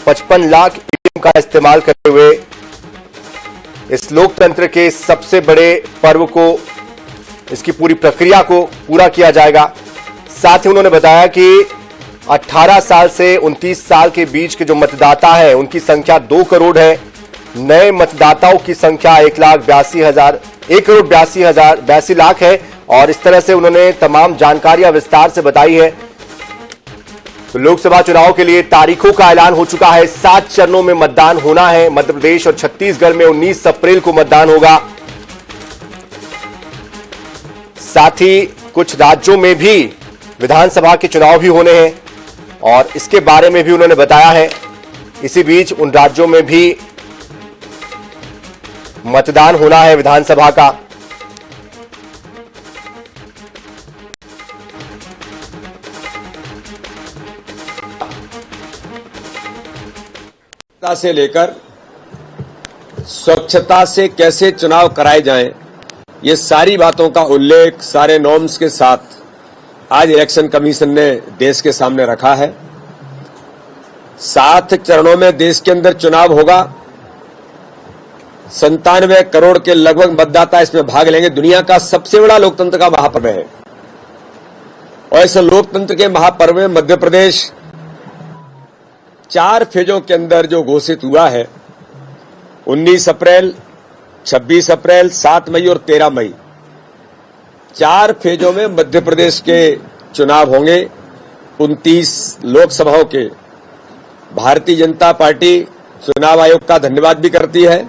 55 lakh EVM का इस्तेमाल करते हुए इस लोकतंत्र के सबसे बड़े पर्व को, इसकी पूरी प्रक्रिया को पूरा किया जाएगा। साथ ही उन्होंने बताया कि 18 साल से 29 साल के बीच के जो मतदाता हैं उनकी संख्या 2 करोड़ है। नए मतदाताओं की संख्या 1,82,82 लाख है और इस तरह से उन्होंने तमाम जानकारियां विस्तार से बताई है। तो लोकसभा चुनाव के लिए तारीखों का ऐलान हो चुका है। 7 चरणों में मतदान होना है। मध्य प्रदेश और छत्तीसगढ़ में 19 अप्रैल को मतदान होगा। साथ ही कुछ राज्यों में भी विधानसभा के चुनाव भी होने हैं और इसके बारे में भी उन्होंने बताया है। इसी बीच उन राज्यों में भी मतदान होना है विधानसभा का। से लेकर स्वच्छता से कैसे चुनाव कराए जाएं, ये सारी बातों का उल्लेख सारे नॉर्म्स के साथ आज इलेक्शन कमीशन ने देश के सामने रखा है। 7 चरणों में देश के अंदर चुनाव होगा। 97 करोड़ के लगभग मतदाता इसमें भाग लेंगे। दुनिया का सबसे बड़ा लोकतंत्र का महापर्व है और इस लोकतंत्र के महापर्व में मध्य प्रदेश 4 फेजों के अंदर जो घोषित हुआ है, 19 अप्रैल, 26 अप्रैल, 7 मई और 13 मई, 4 फेजों में मध्य प्रदेश के चुनाव होंगे। 29 लोकसभाओं के। भारतीय जनता पार्टी चुनाव आयोग का धन्यवाद भी करती है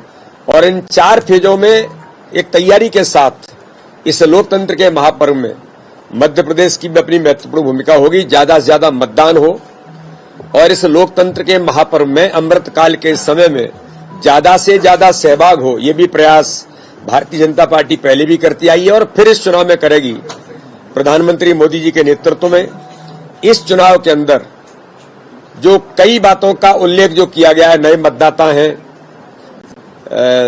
और इन 4 फेजों में एक तैयारी के साथ इस लोकतंत्र के महापर्व में मध्य प्रदेश की भी अपनी महत्वपूर्ण भूमिका होगी। ज्यादा से ज्यादा मतदान हो और इस लोकतंत्र के महापर्व में अमृतकाल के समय में ज्यादा से ज्यादा सहभाग हो, ये भी प्रयास भारतीय जनता पार्टी पहले भी करती आई है और फिर इस चुनाव में करेगी। प्रधानमंत्री मोदी जी के नेतृत्व में इस चुनाव के अंदर जो कई बातों का उल्लेख जो किया गया है, नए मतदाता हैं,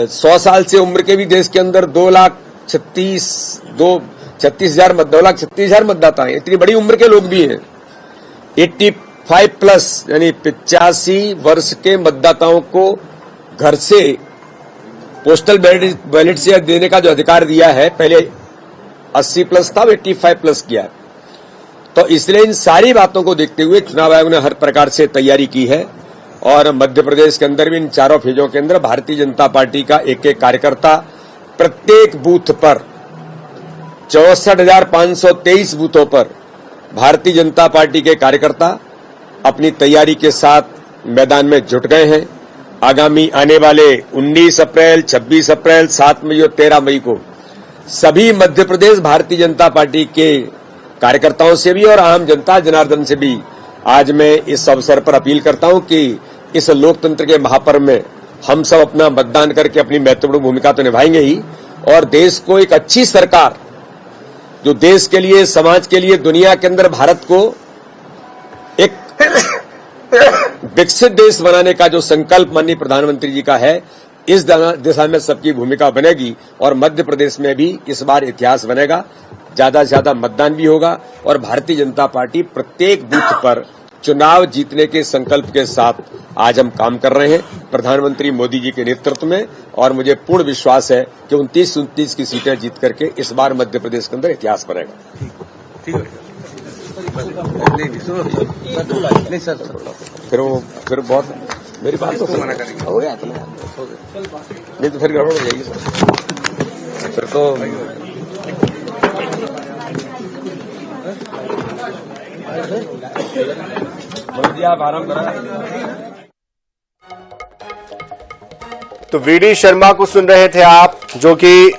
100 साल से उम्र के भी देश के अंदर 2,36,000 मतदाता हैं। इतनी बड़ी उम्र के लोग भी हैं। 85 प्लस यानी 85 वर्ष के मतदाताओं को घर से पोस्टल बैलेट से देने का जो अधिकार दिया है, पहले 80 प्लस था, 85 प्लस किया। तो इसलिए इन सारी बातों को देखते हुए चुनाव आयोग ने हर प्रकार से तैयारी की है और मध्य प्रदेश के अंदर भी इन 4 फेजों के अंदर भारतीय जनता पार्टी का एक एक कार्यकर्ता प्रत्येक बूथ पर 64,523 बूथों पर भारतीय जनता पार्टी के कार्यकर्ता अपनी तैयारी के साथ मैदान में जुट गए हैं। आगामी आने वाले 19 अप्रैल, 26 अप्रैल, 7 मई और 13 मई को सभी मध्य प्रदेश भारतीय जनता पार्टी के कार्यकर्ताओं से भी और आम जनता जनार्दन से भी आज मैं इस अवसर पर अपील करता हूं कि इस लोकतंत्र के महापर्व में हम सब अपना मतदान करके अपनी महत्वपूर्ण भूमिका तो निभाएंगे ही और देश को एक अच्छी सरकार, जो देश के लिए, समाज के लिए, दुनिया के अंदर भारत को एक विकसित देश बनाने का जो संकल्प माननीय प्रधानमंत्री जी का है, इस दिशा में सबकी भूमिका बनेगी और मध्य प्रदेश में भी इस बार इतिहास बनेगा। ज्यादा से ज्यादा मतदान भी होगा और भारतीय जनता पार्टी प्रत्येक बूथ पर चुनाव जीतने के संकल्प के साथ आज हम काम कर रहे हैं प्रधानमंत्री मोदी जी के नेतृत्व में और मुझे पूर्ण विश्वास है कि 29 की सीटें जीत करके इस बार मध्य प्रदेश के अंदर इतिहास बनेगा। ठीक है। नहीं सर, फिर बहुत मेरी बात तो मना करेंगे हो गया नहीं तो फिर गड़बड़ हो जाएगी सर। फिर तो आप आराम करा। तो वीडी शर्मा को सुन रहे थे आप, जो कि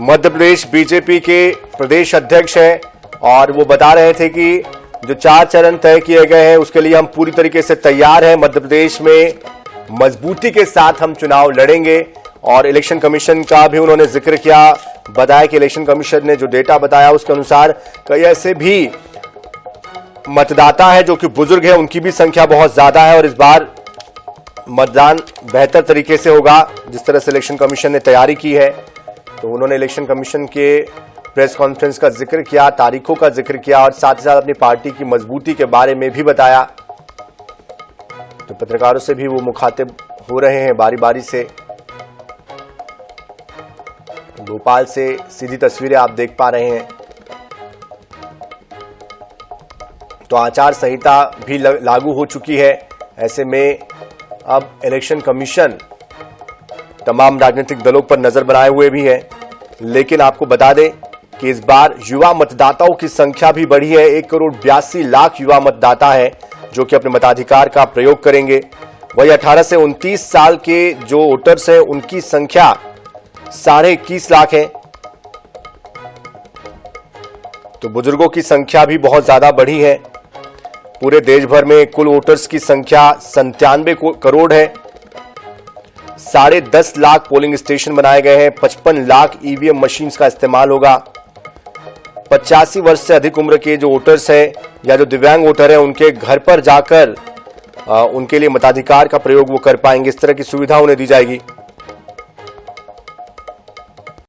मध्य प्रदेश बीजेपी के प्रदेश अध्यक्ष हैं और वो बता रहे थे कि जो 4 चरण तय किए गए हैं उसके लिए हम पूरी तरीके से तैयार हैं। मध्य प्रदेश में मजबूती के साथ हम चुनाव लड़ेंगे और इलेक्शन कमीशन का भी उन्होंने जिक्र किया। बताया कि इलेक्शन कमीशन ने जो डेटा बताया उसके अनुसार कई ऐसे भी मतदाता हैं जो कि बुजुर्ग हैं, उनकी भी संख्या बहुत ज्यादा है और इस बार मतदान बेहतर तरीके से होगा जिस तरह से इलेक्शन कमीशन ने तैयारी की है। तो उन्होंने इलेक्शन कमीशन के प्रेस कॉन्फ्रेंस का जिक्र किया, तारीखों का जिक्र किया और साथ ही साथ अपनी पार्टी की मजबूती के बारे में भी बताया। तो पत्रकारों से भी वो मुखातिब हो रहे हैं बारी बारी से। भोपाल से सीधी तस्वीरें आप देख पा रहे हैं। तो आचार संहिता भी लागू हो चुकी है। ऐसे में अब इलेक्शन कमीशन तमाम राजनीतिक दलों पर नजर बनाए हुए भी है। लेकिन आपको बता दें कि इस बार युवा मतदाताओं की संख्या भी बढ़ी है। 1,82,00,000 युवा मतदाता है जो कि अपने मताधिकार का प्रयोग करेंगे। वही 18 से 29 साल के जो वोटर्स हैं उनकी संख्या 21.5 लाख है। तो बुजुर्गों की संख्या भी बहुत ज्यादा बढ़ी है। पूरे देश भर में कुल वोटर्स की संख्या 97 करोड़ है। 10.5 लाख पोलिंग स्टेशन बनाए गए हैं। 55 लाख ईवीएम मशीन्स का इस्तेमाल होगा। 85 वर्ष से अधिक उम्र के जो वोटर्स हैं या जो दिव्यांग वोटर हैं उनके घर पर जाकर उनके लिए मताधिकार का प्रयोग वो कर पाएंगे। इस तरह की सुविधा उन्हें दी जाएगी।